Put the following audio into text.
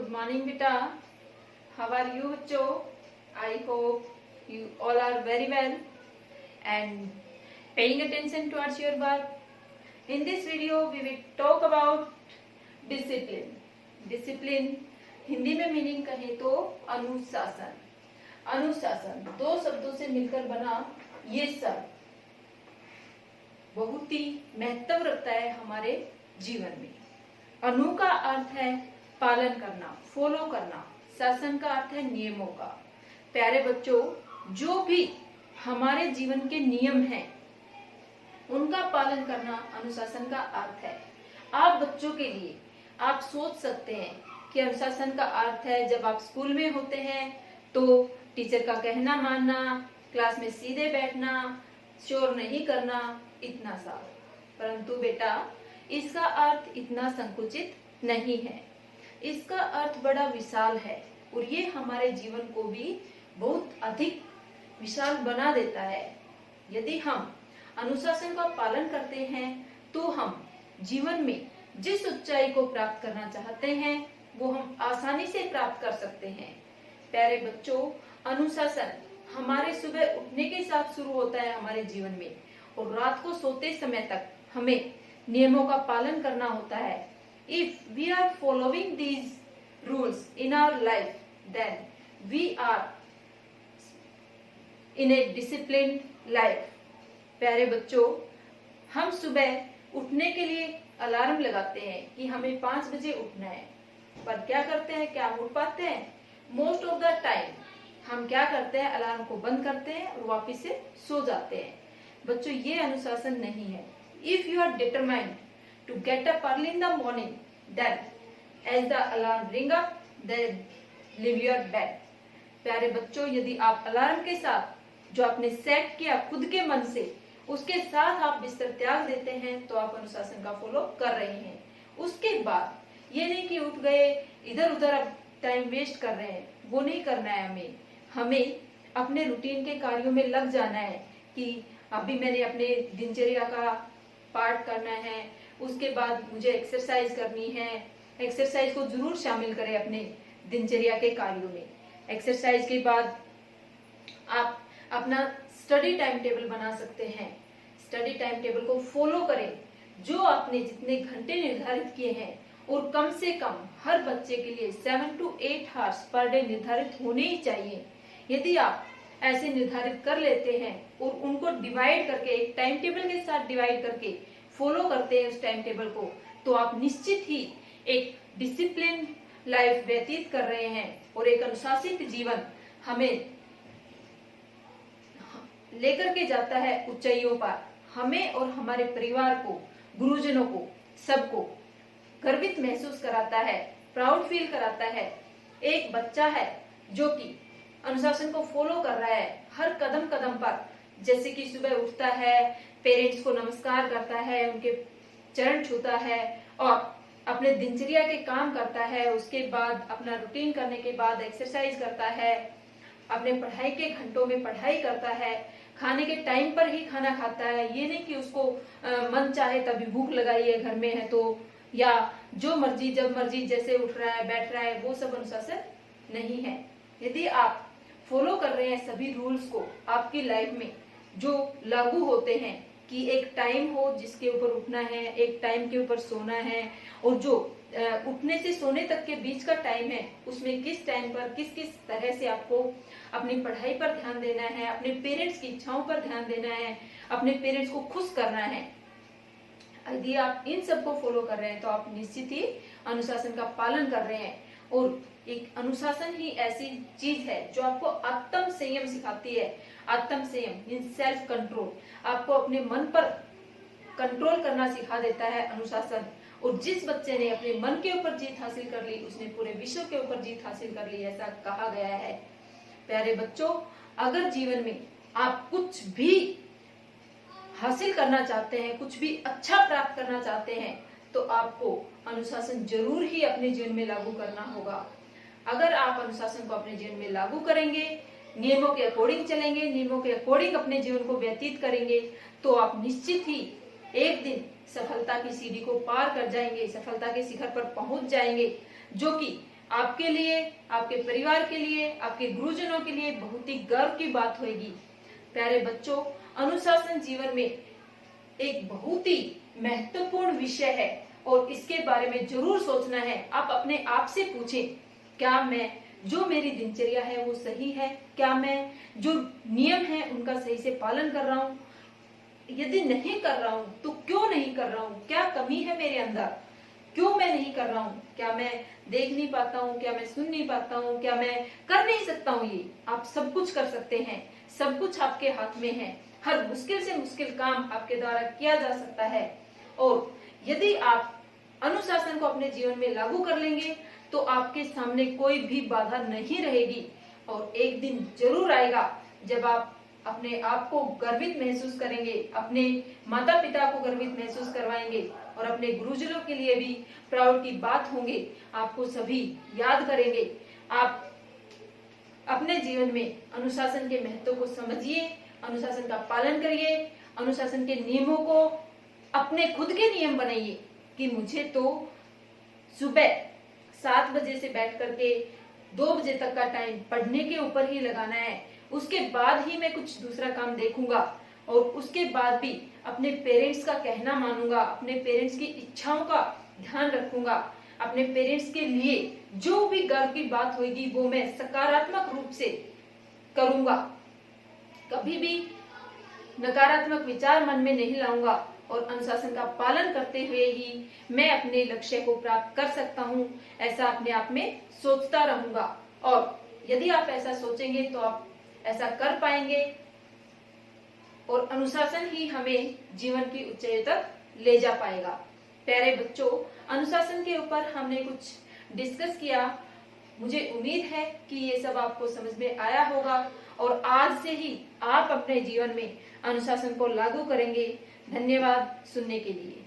good morning beta. How are you bachcho? I hope you all are very well and paying attention towards your work. In this video we will talk about discipline. Discipline Hindi में meaning कहें तो अनुशासन. अनुशासन दो शब्दों से मिलकर बना ये शब्द बहुत ही महत्व रखता है हमारे जीवन में. अनु का अर्थ है पालन करना, फॉलो करना. शासन का अर्थ है नियमों का. प्यारे बच्चों, जो भी हमारे जीवन के नियम हैं उनका पालन करना अनुशासन का अर्थ है. आप बच्चों के लिए आप सोच सकते हैं कि अनुशासन का अर्थ है जब आप स्कूल में होते हैं तो टीचर का कहना मानना, क्लास में सीधे बैठना, शोर नहीं करना, इतना सा. परंतु बेटा इसका अर्थ इतना संकुचित नहीं है. इसका अर्थ बड़ा विशाल है और ये हमारे जीवन को भी बहुत अधिक विशाल बना देता है. यदि हम अनुशासन का पालन करते हैं तो हम जीवन में जिस ऊंचाई को प्राप्त करना चाहते हैं वो हम आसानी से प्राप्त कर सकते हैं. प्यारे बच्चों, अनुशासन हमारे सुबह उठने के साथ शुरू होता है हमारे जीवन में और रात को सोते समय तक हमें नियमों का पालन करना होता है. If we are following these rules in our life, then we are in a disciplined life. प्यारे बच्चों, हम सुबह उठने के लिए अलार्म लगाते हैं कि हमें 5 बजे उठना है, पर क्या करते हैं, क्या उठ पाते हैं? मोस्ट ऑफ द टाइम हम क्या करते हैं, अलार्म को बंद करते हैं और वापस से सो जाते हैं. बच्चों, ये अनुशासन नहीं है. If you are determined to get up early in the morning, then as the alarm ring up, then leave your bed. प्यारे बच्चों, यदि आप अलार्म के साथ जो आपने सेट किया खुद के मन से, उसके साथ आप बिस्तर त्याग देते हैं तो आप अनुशासन का फॉलो कर रहे हैं. उसके बाद ये नहीं कि उठ गए इधर उधर अब टाइम वेस्ट कर रहे हैं, वो नहीं करना है. हमें अपने रूटीन के कार्यों में लग जाना है कि अभी मैंने अपने दिनचर्या का पार्ट करना है, उसके बाद मुझे एक्सरसाइज करनी है. एक्सरसाइज को जरूर शामिल करें अपने दिनचर्या के कार्यों में. एक्सरसाइज के बाद आप अपना स्टडी टाइम टेबल बना सकते हैं. स्टडी टाइम टेबल को फॉलो करें जो आपने जितने घंटे निर्धारित किए हैं, और कम से कम हर बच्चे के लिए 7 to 8 आवर्स पर डे निर्धारित होने ही चाहिए. यदि आप ऐसे निर्धारित कर लेते हैं और उनको डिवाइड करके एक टाइम टेबल के साथ डिवाइड करके फॉलो करते हैं उस टाइम टेबल को, तो आप निश्चित ही एक डिसिप्लिन लाइफ व्यतीत कर रहे हैं और एक अनुशासित जीवन हमें लेकर के जाता है ऊंचाइयों पर. हमें और हमारे परिवार को, गुरुजनों को, सबको गर्वित महसूस कराता है, प्राउड फील कराता है. एक बच्चा है जो कि अनुशासन को फॉलो कर रहा है हर कदम कदम पर, जैसे कि सुबह उठता है, पेरेंट्स को नमस्कार करता है, उनके चरण छूता है और अपने दिनचर्या के काम करता है. उसके बाद अपना रूटीन करने के बाद एक्सरसाइज करता है, अपने पढ़ाई के घंटों में पढ़ाई करता है, खाने के टाइम पर ही खाना खाता है. ये नहीं कि उसको मन चाहे तभी भूख लगाई है, घर में है तो, या जो मर्जी जब मर्जी जैसे उठ रहा है बैठ रहा है, वो सब अनुशासन नहीं है. यदि आप फॉलो कर रहे हैं सभी रूल्स को आपकी लाइफ में जो लागू होते हैं कि एक टाइम हो जिसके ऊपर उठना है, एक टाइम के ऊपर सोना है, और जो उठने से सोने तक के बीच का टाइम है उसमें किस टाइम पर किस किस तरह से आपको अपनी पढ़ाई पर ध्यान देना है, अपने पेरेंट्स की इच्छाओं पर ध्यान देना है, अपने पेरेंट्स को खुश करना है. यदि आप इन सबको फॉलो कर रहे हैं तो आप निश्चित ही अनुशासन का पालन कर रहे हैं. और एक अनुशासन ही ऐसी चीज है जो आपको आत्म संयम सिखाती है. आत्म संयम मीन सेल्फ कंट्रोल. आपको अपने मन पर कंट्रोल करना सिखा देता है अनुशासन. और जिस बच्चे ने अपने मन के ऊपर जीत हासिल कर ली उसने पूरे विश्व के ऊपर जीत हासिल कर ली, ऐसा कहा गया है. प्यारे बच्चों, अगर जीवन में आप कुछ भी हासिल करना चाहते हैं, कुछ भी अच्छा प्राप्त करना चाहते हैं, तो आपको अनुशासन जरूर ही अपने जीवन में लागू करना होगा. अगर आप अनुशासन को अपने जीवन में लागू करेंगे, नियमों के अकॉर्डिंग चलेंगे, नियमों के अकॉर्डिंग अपने जीवन को व्यतीत करेंगे, तो आप निश्चित ही एक दिन सफलता की सीढ़ी को पार कर जाएंगे, सफलता के शिखर पर पहुंच जाएंगे, जो कि आपके लिए, आपके परिवार के लिए, आपके गुरुजनों के लिए बहुत ही गर्व की बात होगी। प्यारे बच्चों, अनुशासन जीवन में एक बहुत ही महत्वपूर्ण विषय है और इसके बारे में जरूर सोचना है। आप अपने आप से पूछें, क्या मैं जो मेरी दिनचर्या है वो सही है? क्या मैं जो नियम है उनका सही से पालन कर रहा हूँ? यदि नहीं कर रहा हूँ तो क्यों नहीं कर रहा हूँ? क्या कमी है मेरे अंदर? क्यों मैं नहीं कर रहा हूँ? क्या मैं देख नहीं पाता हूँ? क्या मैं सुन नहीं पाता हूँ? क्या मैं कर नहीं सकता हूँ? ये आप सब कुछ कर सकते हैं। सब कुछ आपके हाथ में है। हर मुश्किल से मुश्किल काम आपके द्वारा किया जा सकता है। और यदि आप अनुशासन को अपने जीवन में लागू कर लेंगे तो आपके सामने कोई भी बाधा नहीं रहेगी। और एक दिन जरूर आएगा जब आप अपने आप को गर्वित महसूस करेंगे, अपने माता पिता को गर्वित महसूस करवाएंगे और अपने गुरुजनों के लिए भी प्राउड की बात होंगे। आपको सभी याद करेंगे। आप अपने जीवन में अनुशासन के महत्व को समझिए, अनुशासन का पालन करिए, अनुशासन के नियमों को अपने खुद के नियम बनाइए कि मुझे तो सुबह 7 बजे से बैठ करके 2 बजे तक का टाइम पढ़ने के ऊपर ही लगाना है। उसके बाद ही मैं कुछ दूसरा काम देखूंगा और उसके बाद भी अपने पेरेंट्स का कहना मानूंगा, अपने पेरेंट्स की इच्छाओं का ध्यान रखूंगा। अपने पेरेंट्स के लिए जो भी गर्व की बात होगी वो मैं सकारात्मक रूप से करूंगा। कभी भी नकारात्मक विचार मन में नहीं लाऊंगा और अनुशासन का पालन करते हुए ही मैं अपने लक्ष्य को प्राप्त कर सकता हूँ, ऐसा अपने आप में सोचता रहूंगा। और यदि आप ऐसा सोचेंगे तो आप ऐसा कर पाएंगे और अनुशासन ही हमें जीवन की ऊंचाई तक ले जा पाएगा। प्यारे बच्चों, अनुशासन के ऊपर हमने कुछ डिस्कस किया। मुझे उम्मीद है कि ये सब आपको समझ में आया होगा और आज से ही आप अपने जीवन में अनुशासन को लागू करेंगे। धन्यवाद सुनने के लिए।